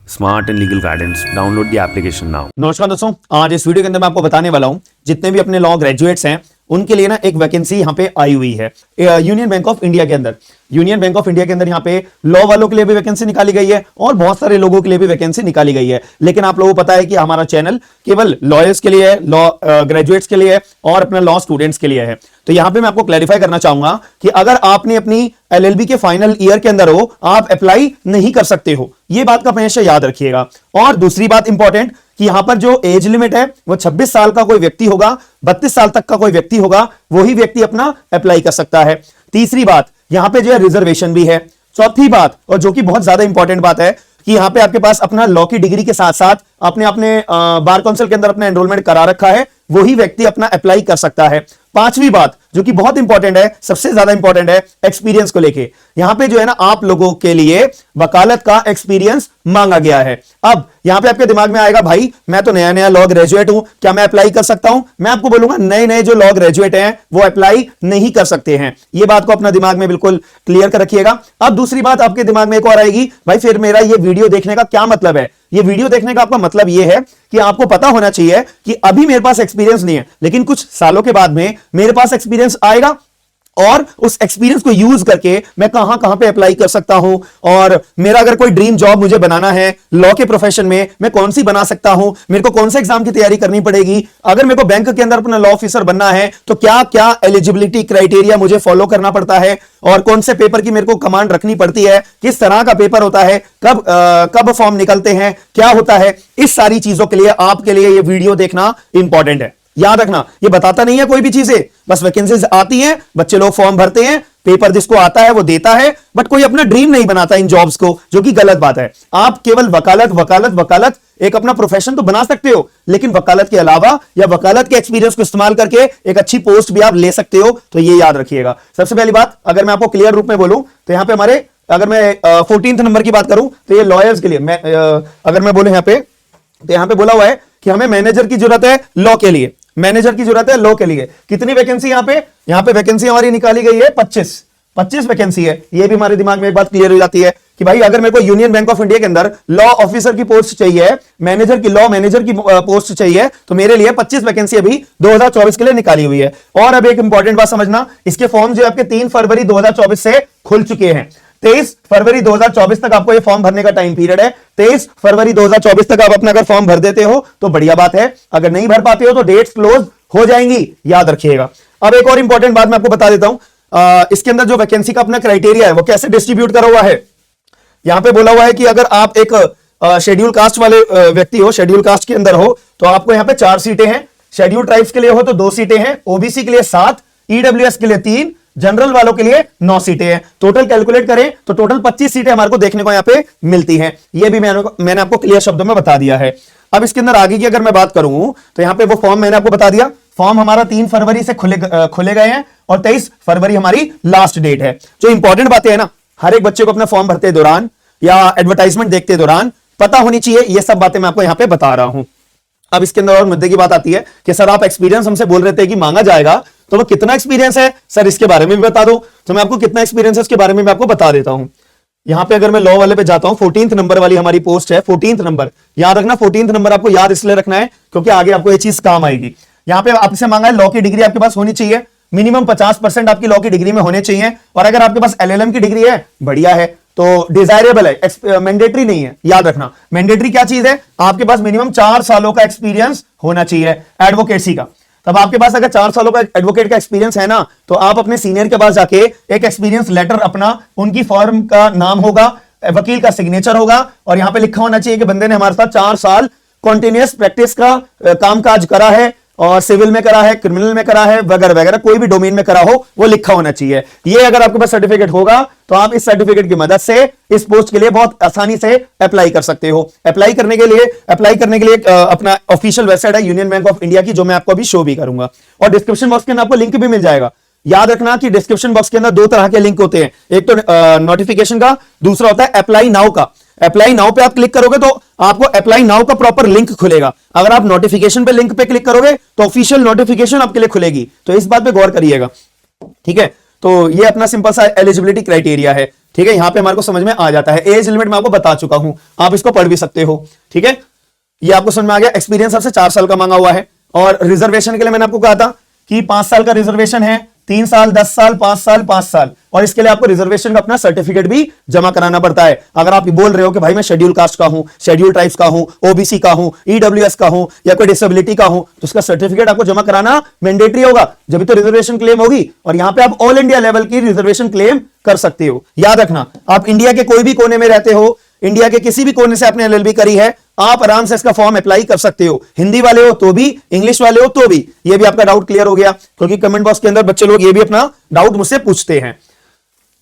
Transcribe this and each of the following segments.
Smart and legal guidance. Download the application now. नमस्कार दोस्तों, आज इस वीडियो के अंदर मैं आपको बताने वाला हूं जितने भी अपने लॉ ग्रेजुएट्स हैं उनके लिए ना एक वैकेंसी यहाँ पे आई हुई है यूनियन बैंक ऑफ इंडिया के अंदर। यूनियन बैंक ऑफ इंडिया के अंदर यहाँ पे लॉ वालों के लिए भी वैकेंसी निकाली गई है और बहुत सारे लोगों के लिए भी वैकेंसी निकाली गई है। लेकिन आप लोगों को पता है कि हमारा चैनल केवल लॉयर्स के लिए है, लॉ ग्रेजुएट्स के लिए है और अपने लॉ स्टूडेंट्स के लिए है। तो यहाँ पे मैं आपको क्लैरिफाई करना चाहूंगा कि अगर आपने अपनी LLB के फाइनल ईयर के अंदर हो, आप अप्लाई नहीं कर सकते हो। ये बात का हमेशा याद रखिएगा। और दूसरी बात इंपॉर्टेंट कि यहां पर जो एज लिमिट है वो 26 साल का कोई व्यक्ति होगा, 32 साल तक का कोई व्यक्ति होगा, वही व्यक्ति अपना अप्लाई कर सकता है। तीसरी बात, यहां पे जो है रिजर्वेशन भी है। चौथी बात, और जो कि बहुत ज्यादा इंपॉर्टेंट बात है, कि यहां पे आपके पास अपना लॉ की डिग्री के साथ साथ आपने अपने बार काउंसिल के अंदर अपना एनरोलमेंट करा रखा है, वही व्यक्ति अपना अप्लाई कर सकता है। पांचवी बात जो कि बहुत इंपॉर्टेंट है, सबसे ज्यादा इंपॉर्टेंट है, एक्सपीरियंस को लेके यहां पे जो है ना आप लोगों के लिए वकालत का एक्सपीरियंस मांगा गया है। अब यहां पे आपके दिमाग में आएगा, भाई मैं तो नया नया लॉ ग्रेजुएट हूं, क्या मैं अप्लाई कर सकता हूं? मैं आपको बोलूंगा नए नए जो लॉ ग्रेजुएट हैं वो अप्लाई नहीं कर सकते हैं। ये बात को अपना दिमाग में बिल्कुल क्लियर कर रखिएगा। अब दूसरी बात आपके दिमाग में एक और आएगी, भाई फिर मेरा ये वीडियो देखने का क्या मतलब है? ये वीडियो देखने का आपका मतलब ये है कि आपको पता होना चाहिए कि अभी मेरे पास एक्सपीरियंस नहीं है, लेकिन कुछ सालों के बाद में मेरे पास एक्सपीरियंस आएगा और उस एक्सपीरियंस को यूज करके मैं कहां कहां पे अप्लाई कर सकता हूं, और मेरा अगर कोई ड्रीम जॉब मुझे बनाना है लॉ के प्रोफेशन में, मैं कौन सी बना सकता हूं, मेरे को कौन से एग्जाम की तैयारी करनी पड़ेगी, अगर मेरे को बैंक के अंदर अपना लॉ ऑफिसर बनना है तो क्या क्या एलिजिबिलिटी क्राइटेरिया मुझे फॉलो करना पड़ता है, और कौन से पेपर की मेरे को कमांड रखनी पड़ती है, किस तरह का पेपर होता है, कब फॉर्म निकलते हैं, क्या होता है। इस सारी चीजों के लिए आपके लिए ये वीडियो देखना इंपॉर्टेंट है। याद रखना, ये बताता नहीं है कोई भी चीजें, बस वैकेंसीज आती हैं, बच्चे लोग फॉर्म भरते हैं, पेपर जिसको आता है वो देता है, बट कोई अपना ड्रीम नहीं बनाता इन जॉब्स को, जो कि गलत बात है। आप केवल वकालत वकालत वकालत एक अपना प्रोफेशन तो बना सकते हो, लेकिन वकालत के अलावा या वकालत के एक्सपीरियंस को इस्तेमाल करके एक अच्छी पोस्ट भी आप ले सकते हो। तो ये याद रखिएगा। सबसे पहली बात, अगर मैं आपको क्लियर रूप में बोलूं तो यहां पे हमारे, अगर मैं 14th नंबर की बात करूं तो ये लॉयर्स के लिए, अगर मैं बोलूं यहां पे, तो यहां पे बोला हुआ है कि हमें मैनेजर की जरूरत है लॉ के लिए, मैनेजर की जरूरत है लॉ के लिए। कितनी वैकेंसी यहां पे वैकेंसी हमारी निकाली गई है 25 वैकेंसी है। ये भी हमारे दिमाग में एक बात क्लियर हो जाती है कि भाई अगर मेरे को यूनियन बैंक ऑफ इंडिया के अंदर लॉ ऑफिसर की पोस्ट चाहिए, लॉ मैनेजर की पोस्ट चाहिए, तो मेरे लिए 25 वैकेंसी अभी 2024 के लिए निकाली हुई है। और अब एक इंपॉर्टेंट बात समझना, इसके फॉर्म जो आपके 3 फरवरी 2024 से खुल चुके हैं। 23 फरवरी 2024 तक आपको ये फॉर्म भरने का टाइम पीरियड है। 23 फरवरी 2024 तक आप अपना अगर फॉर्म भर देते हो तो बढ़िया बात है, अगर नहीं भर पाते हो तो डेट्स क्लोज हो जाएंगी, याद रखिएगा। अब एक और इंपॉर्टेंट बात मैं आपको बता देता हूं, इसके अंदर जो वैकेंसी का अपना क्राइटेरिया है वो कैसे डिस्ट्रीब्यूट करा हुआ है। यहां पे बोला हुआ है कि अगर आप एक शेड्यूल कास्ट वाले व्यक्ति हो, शेड्यूल कास्ट के अंदर हो, तो आपको यहां पे 4 सीटें हैं। शेड्यूल ट्राइब्स के लिए हो तो 2 सीटें हैं, ओबीसी के लिए 7, ईडब्ल्यूएस के लिए 3, जनरल वालों के लिए 9 सीटें हैं। टोटल कैलकुलेट करें तो टोटल 25 सीटें हमारे को देखने को यहां पे मिलती हैं। ये भी मैंने आपको क्लियर शब्दों में बता दिया है। अब इसके अंदर आगे की अगर मैं बात करूं तो यहां पे वो फॉर्म मैंने आपको बता दिया, फॉर्म हमारा 3 फरवरी से खुले गए हैं और 23 फरवरी हमारी लास्ट डेट है। जो इंपॉर्टेंट बातें हैं ना, हर एक बच्चे को अपना फॉर्म भरते दौरान या एडवर्टाइजमेंट देखते दौरान पता होनी चाहिए। ये सब बातें मैं आपको यहां पे बता रहा हूं। अब इसके अंदर और मुद्दे की बात आती है कि सर आप एक्सपीरियंस हमसे बोल रहे थे कि मांगा जाएगा, तो वो कितना एक्सपीरियंस है सर, इसके बारे में भी बता दो। तो मैं आपको कितना एक्सपीरियंस है इसके बारे में मैं आपको बता देता हूं। यहां पे अगर मैं लॉ वाले पे जाता हूं, 14th नंबर वाली हमारी पोस्ट है, 14th नंबर। याद रखना 14th नंबर आपको याद इसलिए रखना है क्योंकि आगे आपको ये चीज काम आएगी। यहां पे आपसे मांगा है लॉ की डिग्री आपके पास होनी चाहिए, मिनिमम 50% आपकी लॉ की डिग्री में होने चाहिए, और अगर आपके पास LLM की डिग्री है बढ़िया है, तो डिजायरेबल है, मैंडेटरी नहीं है। याद रखना मैंडेटरी क्या चीज है, आपके पास मिनिमम 4 सालों का एक्सपीरियंस होना चाहिए एडवोकेसी का। तब आपके पास अगर 4 सालों का एडवोकेट का एक्सपीरियंस है ना, तो आप अपने सीनियर के पास जाके एक एक्सपीरियंस लेटर अपना, उनकी फर्म का नाम होगा, वकील का सिग्नेचर होगा, और यहां पे लिखा होना चाहिए कि बंदे ने हमारे साथ 4 साल कॉन्टिन्यूअस प्रैक्टिस का कामकाज करा है, और सिविल में करा है, क्रिमिनल में करा है, वगैरह वगैरह, कोई भी डोमेन में करा हो वो लिखा होना चाहिए। ये अगर आपके पास सर्टिफिकेट होगा तो आप इस सर्टिफिकेट की मदद से इस पोस्ट के लिए बहुत आसानी से अप्लाई कर सकते हो। अप्लाई करने के लिए अपना ऑफिशियल वेबसाइट है यूनियन बैंक ऑफ इंडिया की, जो मैं आपको अभी शो भी करूंगा, और डिस्क्रिप्शन बॉक्स के अंदर आपको लिंक भी मिल जाएगा। याद रखना कि डिस्क्रिप्शन बॉक्स के अंदर 2 तरह के लिंक होते हैं, एक तो नोटिफिकेशन का, दूसरा होता है अप्लाई नाउ का। अप्लाई नाउ पे आप क्लिक करोगे तो आपको अप्लाई नाउ का प्रॉपर लिंक खुलेगा। अगर आप नोटिफिकेशन पे लिंक पे क्लिक करोगे तो ऑफिशियल नोटिफिकेशन आपके लिए खुलेगी। तो इस बात पे गौर करिएगा, ठीक है। तो ये अपना सिंपल सा एलिजिबिलिटी क्राइटेरिया है। ठीक है, यहां पे हमारे को समझ में आ जाता है। एज लिमिट मैं आपको बता चुका हूं, आप इसको पढ़ भी सकते हो। ठीक है, ये आपको समझ में आ गया। एक्सपीरियंस सबसे 4 साल का मांगा हुआ है। और रिजर्वेशन के लिए मैंने आपको कहा था कि 5 साल का रिजर्वेशन है, 3 साल, 10 साल, 5 साल, 5 साल। और इसके लिए आपको रिजर्वेशन का अपना सर्टिफिकेट भी जमा कराना पड़ता है। अगर आप बोल रहे हो कि भाई मैं शेड्यूल कास्ट का हूं, शेड्यूल ट्राइब्स का हूं, ओबीसी का हूं, ईडब्ल्यूएस का हूं या कोई डिसेबिलिटी का हूं, तो उसका सर्टिफिकेट आपको जमा कराना मैंडेटरी होगा, जब तो रिजर्वेशन क्लेम होगी। और यहां पे आप ऑल इंडिया लेवल की रिजर्वेशन क्लेम कर सकते हो। याद रखना, आप इंडिया के कोई भी कोने में रहते हो, इंडिया के किसी भी कोने से आपने एलएलबी करी है, आप आराम से इसका फॉर्म अप्लाई कर सकते हो। हिंदी वाले हो तो भी, इंग्लिश वाले हो तो भी। ये भी आपका डाउट क्लियर हो गया, क्योंकि कमेंट बॉक्स के अंदर बच्चे लोग ये भी अपना डाउट मुझसे पूछते हैं।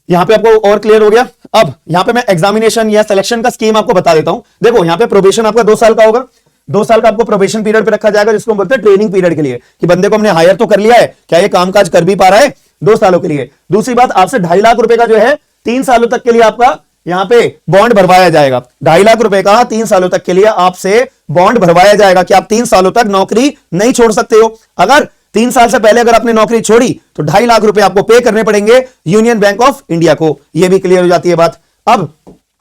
यहां पे आपको और क्लियर हो गया। अब यहां पे मैं एग्जामिनेशन या सिलेक्शन का स्कीम आपको बता देता हूं। देखो, यहां पे प्रोबेशन आपका 2 साल का होगा। 2 साल का आपको प्रोबेशन पीरियड पे रखा जाएगा, जिसको हम बोलते हैं ट्रेनिंग पीरियड के लिए, कि बंदे को हमने हायर तो कर लिया है, क्या ये कामकाज कर भी पा रहा है 2 सालों के लिए। दूसरी बात, आपसे 2.5 लाख रुपए का जो है 3 सालों तक के लिए आपका यहां पे बॉन्ड भरवाया जाएगा। 2.5 लाख रुपए का 3 सालों तक के लिए आपसे बॉन्ड भरवाया जाएगा कि आप 3 सालों तक नौकरी नहीं छोड़ सकते हो। अगर 3 साल से पहले अगर आपने नौकरी छोड़ी तो 2.5 लाख रुपए आपको पे करने पड़ेंगे यूनियन बैंक ऑफ इंडिया को। यह भी क्लियर हो जाती है बात। अब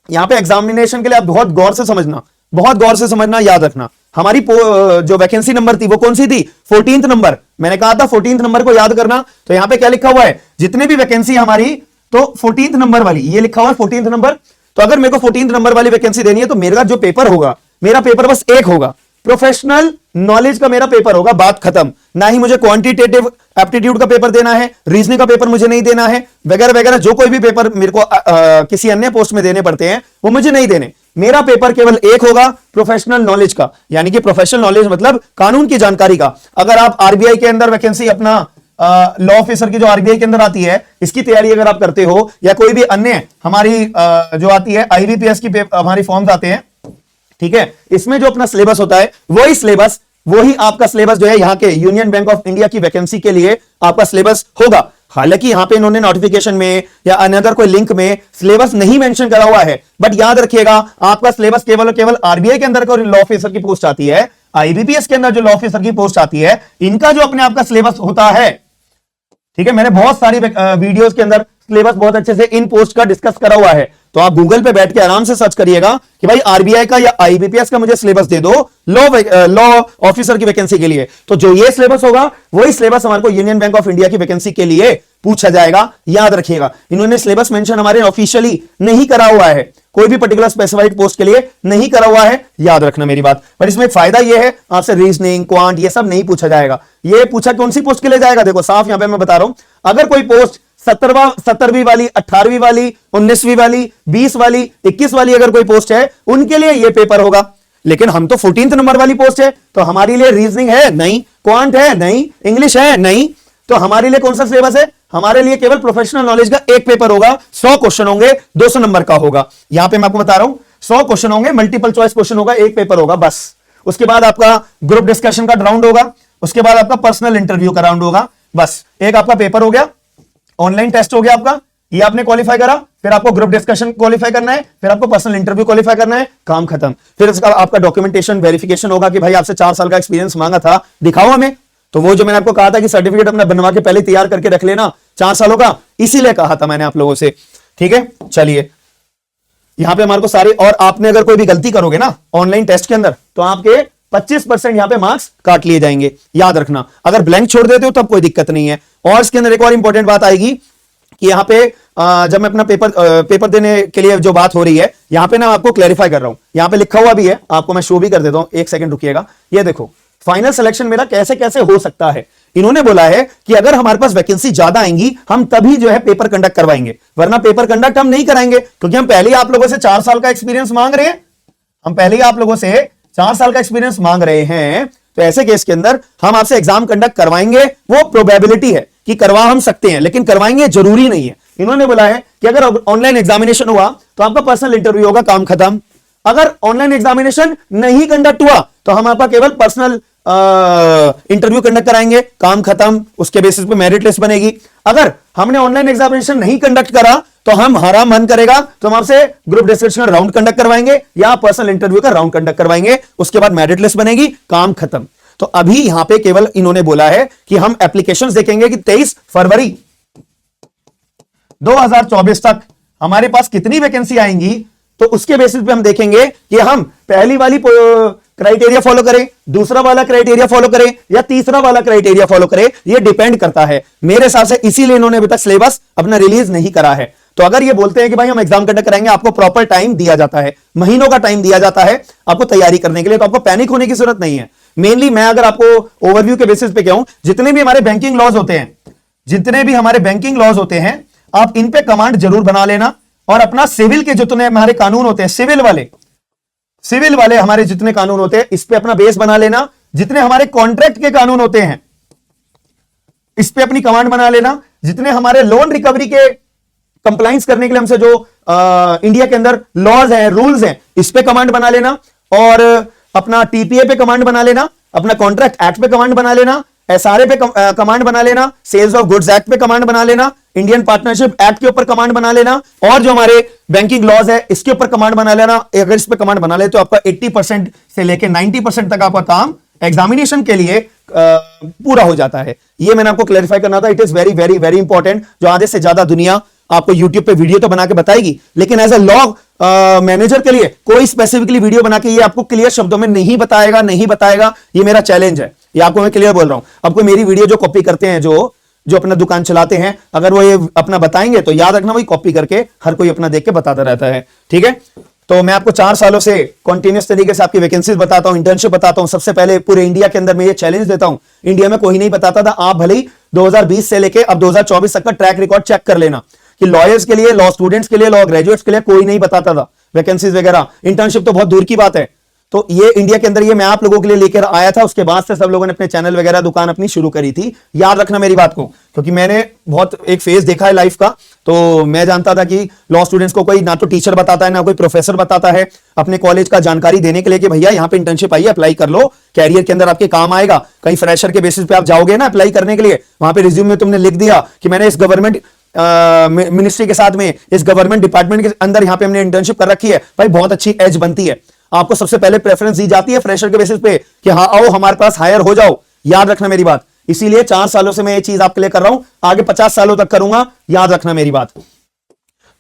यहां पे एग्जामिनेशन के लिए आप बहुत गौर से समझना, बहुत गौर से समझना, याद रखना। हमारी जो वैकेंसी नंबर थी वो कौन सी थी? 14th number. मैंने कहा था 14th नंबर को याद करना। तो यहां पे क्या लिखा हुआ है, जितने भी वैकेंसी हमारी, तो 14th नंबर वाली, ये लिखा हुआ है 14th नंबर। तो अगर मेरे को 14th नंबर वाली वैकेंसी देनी है तो मेरा जो पेपर होगा, मेरा पेपर बस एक होगा, प्रोफेशनल नॉलेज का मेरा पेपर होगा, बात खत्म। ना ही मुझे क्वांटिटेटिव एप्टीट्यूड का पेपर देना है, रीजनिंग का पेपर मुझे नहीं देना है, वगैरह वगैरह। जो कोई भी पेपर मेरे को किसी अन्य पोस्ट में देने पड़ते हैं वो मुझे नहीं देने। मेरा पेपर केवल एक होगा, प्रोफेशनल नॉलेज का, यानी कि प्रोफेशनल नॉलेज मतलब कानून की जानकारी का। अगर आप आरबीआई के अंदर वैकेंसी अपना लॉ ऑफिसर की जो आरबीआई के अंदर आती है, इसकी तैयारी अगर आप करते हो, या कोई भी अन्य हमारी जो आती है आईबीपीएस की हमारी फॉर्म्स आते हैं, ठीक है, इसमें जो अपना सिलेबस होता है वही आपका सिलेबस जो है यहाँ के यूनियन बैंक ऑफ इंडिया की वैकेंसी के लिए आपका सिलेबस होगा। हालांकि यहां पे इन्होंने नोटिफिकेशन में या अनदर कोई लिंक में सिलेबस नहीं मेंशन करा हुआ है, बट याद रखिएगा आपका सिलेबस केवल आरबीआई के अंदर कोई लॉ ऑफिसर की पोस्ट आती है, आईबीपीएस के अंदर जो लॉ ऑफिसर की पोस्ट आती है, इनका जो अपने आप का सिलेबस होता है। ठीक है, मैंने बहुत सारी वीडियोस के अंदर सिलेबस बहुत अच्छे से इन पोस्ट का डिस्कस करा हुआ है। तो आप गूगल पे बैठ के आराम से सर्च करिएगा कि भाई आरबीआई का या आईबीपीएस का मुझे सिलेबस दे दो लॉ ऑफिसर की वैकेंसी के लिए। तो जो ये सिलेबस होगा वही सिलेबस हमारे को यूनियन बैंक ऑफ इंडिया की वैकेंसी के लिए पूछा जाएगा। याद रखिएगा, इन्होंने सिलेबस मेंशन हमारे ऑफिशियली नहीं करा हुआ है, कोई भी पर्टिकुलर स्पेसिफाइड पोस्ट के लिए नहीं करा हुआ है, याद रखना मेरी बात। पर इसमें फायदा यह है, आपसे रीजनिंग, क्वांट ये सब नहीं पूछा जाएगा। ये पूछा कौन सी पोस्ट के लिए जाएगा, देखो साफ यहां पे मैं बता रहा हूं। अगर कोई पोस्ट 17वीं वाली, 18वीं वाली, 19वीं वाली, 20 वाली, 21 वाली अगर कोई पोस्ट है, उनके लिए यह पेपर होगा। लेकिन हम तो 14th नंबर वाली पोस्ट है, तो हमारे लिए रीजनिंग है नहीं, क्वांट है नहीं, इंग्लिश है नहीं, तो हमारे लिए कौन सा सिलेबस है? हमारे लिए केवल प्रोफेशनल नॉलेज का एक पेपर होगा। 100 क्वेश्चन होंगे, 200 नंबर का होगा। यहां पे मैं आपको बता रहा हूं 100 क्वेश्चन होंगे, मल्टीपल चॉइस क्वेश्चन होगा, एक पेपर होगा बस। उसके बाद आपका ग्रुप डिस्कशन का राउंड होगा, उसके बाद आपका पर्सनल इंटरव्यू का राउंड होगा, बस एक आपका पेपर हो गया। ऑनलाइन टेस्ट हो गया आपका, ये आपने क्वालिफाई करा, फिर आपको ग्रुप डिस्कशन क्वालिफाई करना है, फिर आपको पर्सनल इंटरव्यू क्वालिफाई करना है, काम खत्म। फिर इसका आपका डॉक्यूमेंटेशन वेरिफिकेशन होगा कि भाई आपसे 4 साल का एक्सपीरियंस मांगा था, दिखाओ हमें। तो वो जो मैंने आपको कहा था कि सर्टिफिकेट अपना बनवा के पहले तैयार करके रख लेना 4 सालों का, इसीलिए कहा था मैंने आप लोगों से। ठीक है, चलिए यहां पे हमारे को सारे, और आपने अगर कोई भी गलती करोगे ना ऑनलाइन टेस्ट के अंदर, तो आपके 25% यहां पे मार्क्स काट लिए जाएंगे, याद रखना। अगर ब्लैंक छोड़ देते हो तब कोई दिक्कत नहीं है। और इसके अंदर एक और इंपॉर्टेंट बात आएगी कि यहां पे जब मैं अपना पेपर देने के लिए जो बात हो रही है, यहां पे ना आपको क्लैरिफाई कर रहा हूं, यहां पे लिखा हुआ भी है, आपको मैं शो भी कर देता हूं, एक सेकंड रुकिएगा। ये देखो फाइनल सिलेक्शन मेरा कैसे कैसे हो सकता है। इन्होंने बोला है कि अगर हमारे पास वैकेंसी ज्यादा आएंगी, हम तभी जो है पेपर कंडक्ट करवाएंगे, वरना पेपर कंडक्ट हम नहीं कराएंगे, क्योंकि हम पहले ही आप लोगों से 4 साल का एक्सपीरियंस मांग रहे हैं। हम पहले ही आप लोगों से 4 साल का एक्सपीरियंस मांग रहे हैं। तो ऐसे केस के अंदर हम आपसे एग्जाम कंडक्ट करवाएंगे, वो प्रोबेबिलिटी है कि करवा हम सकते हैं, लेकिन करवाएंगे जरूरी नहीं है। इन्होंने बोला है कि अगर ऑनलाइन एग्जामिनेशन हुआ तो आपका पर्सनल इंटरव्यू होगा, काम खत्म। अगर ऑनलाइन एग्जामिनेशन नहीं कंडक्ट हुआ तो हम आपका केवल पर्सनल इंटरव्यू कंडक्ट कराएंगे, काम खत्म। उसके बेसिस पे मेरिट लिस्ट बनेगी। अगर हमने ऑनलाइन एग्जामिनेशन नहीं कंडक्ट करा तो हमारा मन करेगा तो हम आपसे ग्रुप डिस्कशन राउंड कंडक्ट करवाएंगे या पर्सनल इंटरव्यू का राउंड कंडक्ट करवाएंगे, उसके बाद मेरिट लिस्ट बनेगी, काम खत्म। तो अभी यहां पे केवल इन्होंने बोला है कि हम एप्लीकेशंस देखेंगे कि 23 फरवरी 2024 तक हमारे पास कितनी वैकेंसी आएंगी, तो उसके बेसिस पे हम देखेंगे कि हम पहली वाली क्राइटेरिया फॉलो करें, दूसरा वाला क्राइटेरिया फॉलो करें या तीसरा वाला क्राइटेरिया फॉलो करें। ये डिपेंड करता है मेरे हिसाब से, इसीलिए इन्होंने अभी तक सिलेबस अपना रिलीज नहीं करा है। तो अगर ये बोलते हैं कि भाई हम एग्जाम कंडक्ट कराएंगे, आपको प्रॉपर टाइम दिया जाता है, महीनों का टाइम दिया जाता है आपको तैयारी करने के लिए, तो आपको पैनिक होने की जरूरत नहीं है। मेनली मैं अगर आपको ओवरव्यू के बेसिस पे कहूं, जितने भी हमारे बैंकिंग लॉज होते हैं, जितने भी हमारे बैंकिंग लॉज होते हैं, आप इन पे कमांड जरूर बना लेना। और अपना सिविल के जितने हमारे कानून होते हैं, सिविल वाले हमारे जितने कानून होते हैं, इस पे अपना बेस बना लेना। जितने हमारे कॉन्ट्रैक्ट के कानून होते हैं, इस पे अपनी कमांड बना लेना। जितने हमारे लोन रिकवरी के कंप्लाइंस करने के लिए हमसे जो इंडिया के अंदर लॉज हैं, रूल्स हैं, इस पे कमांड बना लेना। और अपना टीपीए पे कमांड बना लेना, अपना कॉन्ट्रैक्ट एक्ट पे कमांड बना लेना, एसआरए पे कमांड बना लेना, सेल्स ऑफ गुड्स एक्ट पे कमांड बना लेना, इंडियन पार्टनरशिप एक्ट के ऊपर कमांड बना लेना, और जो हमारे बैंकिंग लॉज है इसके ऊपर कमांड बना लेना। अगर इस पे कमांड बना ले तो आपका 80% से लेकर 90% तक आपका काम एग्जामिनेशन के लिए पूरा हो जाता है। ये मैंने आपको क्लैरिफाई करना था। It is very very very important. जो आधे से ज्यादा दुनिया आपको YouTube पे वीडियो तो बना के बताएगी, लेकिन एज ए लॉ मैनेजर के लिए कोई स्पेसिफिकली वीडियो बना के ये आपको क्लियर शब्दों में नहीं बताएगा। ये मेरा चैलेंज है, ये आपको मैं क्लियर बोल रहा हूं। अब कोई मेरी वीडियो जो कॉपी करते हैं, जो अपना दुकान चलाते हैं, अगर वो ये अपना बताएंगे तो याद रखना वही कॉपी करके हर कोई अपना देख के बताता रहता है। ठीक है, तो मैं आपको 4 सालों से कंटिन्यूस तरीके से आपकी वैकेंसीज बताता हूं, इंटर्नशिप बताता हूं। सबसे पहले पूरे इंडिया के अंदर मैं ये चैलेंज देता हूं, इंडिया में कोई नहीं बताता था। आप भले ही 2020 से लेके अब 2024 तक का ट्रैक रिकॉर्ड चेक कर लेना कि लॉयर्स के लिए, लॉ स्टूडेंट्स के लिए, लॉ ग्रेजुएट्स के लिए कोई नहीं बताता था वैकेंसीज वगैरह। इंटर्नशिप तो बहुत दूर की बात है। तो ये इंडिया के अंदर ये मैं आप लोगों के लिए लेकर आया था। उसके बाद से सब लोगों ने अपने चैनल वगैरह दुकान अपनी शुरू करी थी। याद रखना मेरी बात को, क्योंकि मैंने बहुत एक फेज देखा है लाइफ का। तो मैं जानता था कि लॉ स्टूडेंट्स को कोई ना तो टीचर बताता है, ना कोई प्रोफेसर बताता है अपने कॉलेज का जानकारी देने के लिए कि भैया यहाँ पे इंटर्नशिप आई है, अप्लाई कर लो, कैरियर के अंदर आपके काम आएगा। कहीं फ्रेशर के बेसिस पे आप जाओगे ना अप्लाई करने के लिए, वहां पे रिज्यूम में तुमने लिख दिया कि मैंने इस गवर्नमेंट मिनिस्ट्री के साथ में, इस गवर्नमेंट डिपार्टमेंट के अंदर यहाँ पे हमने इंटर्नशिप कर रखी है, भाई बहुत अच्छी एज बनती है। आपको सबसे पहले प्रेफरेंस दी जाती है फ्रेशर के बेसिस पे कि हाँ आओ हमारे पास हायर हो जाओ। याद रखना मेरी बात। इसीलिए 4 सालों से मैं ये चीज आपके लिए कर रहा हूं, आगे 50 सालों तक करूंगा। याद रखना मेरी बात।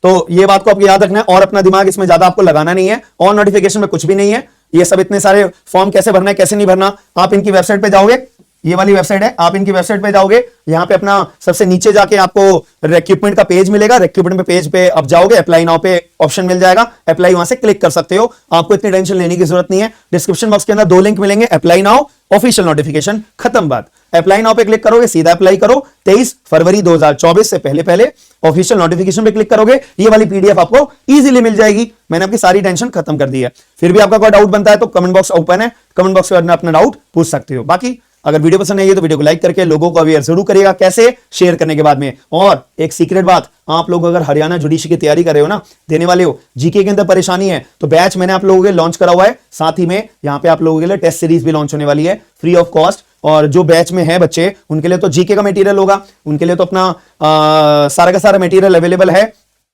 तो ये बात को आपको याद रखना है, और अपना दिमाग इसमें ज्यादा आपको लगाना नहीं है। और नोटिफिकेशन में कुछ भी नहीं है। ये सब इतने सारे फॉर्म कैसे भरना है, कैसे नहीं भरना, आप इनकी वेबसाइट पे जाओगे, ये वाली वेबसाइट है, आप इनकी वेबसाइट पे जाओगे, यहां पे अपना सबसे नीचे जाके आपको रिक्रूटमेंट का पेज मिलेगा। रिक्रूटमेंट पे पेज पे आप जाओगे, अप्लाई नाउ पे ऑप्शन मिल जाएगा, अप्लाई वहां से क्लिक कर सकते हो। आपको इतनी टेंशन लेने की जरूरत नहीं है। डिस्क्रिप्शन बॉक्स के अंदर 2 लिंक मिलेंगे, अप्लाई नाउ, ऑफिशियल नोटिफिकेशन, खत्म बात। अप्लाई नाउ पे क्लिक करोगे, सीधा अप्लाई करो। 23 फरवरी 2024 से पहले ऑफिशियल नोटिफिकेशन पे क्लिक करोगे, ये वाली पीडीएफ आपको इजीली मिल जाएगी। मैंने आपकी सारी टेंशन खत्म कर दी है। फिर भी आपका कोई डाउट बनता है तो कमेंट बॉक्स ओपन है, कमेंट बॉक्स में अपना डाउट पूछ सकते हो। बाकी अगर वीडियो पसंद आई है तो वीडियो को लाइक करके लोगों को अवेयर जरूर करिएगा, कैसे शेयर करने के बाद में। और एक सीक्रेट बात, आप लोग अगर हरियाणा जुडिशरी की तैयारी कर रहे हो ना, देने वाले हो, जीके के अंदर परेशानी है, तो बैच मैंने आप लोगों के लॉन्च करा हुआ है। साथ ही में यहाँ पे आप लोगों के लिए टेस्ट सीरीज भी लॉन्च होने वाली है फ्री ऑफ कॉस्ट। और जो बैच में है बच्चे, उनके लिए तो जीके का मटेरियल होगा, उनके लिए तो अपना सारा का सारा मटेरियल अवेलेबल है,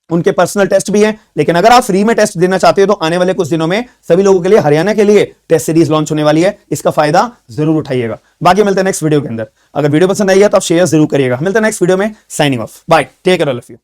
उनके पर्सनल टेस्ट भी हैं। लेकिन अगर आप फ्री में टेस्ट देना चाहते हो तो आने वाले कुछ दिनों में सभी लोगों के लिए हरियाणा के लिए टेस्ट सीरीज लॉन्च होने वाली है। इसका फायदा जरूर उठाइएगा। बाकी मिलते हैं नेक्स्ट वीडियो के अंदर। अगर वीडियो पसंद आई है तो आप शेयर जरूर करिएगा। मिलते हैं नेक्स्ट वीडियो में। Signing off, bye, take care all of you.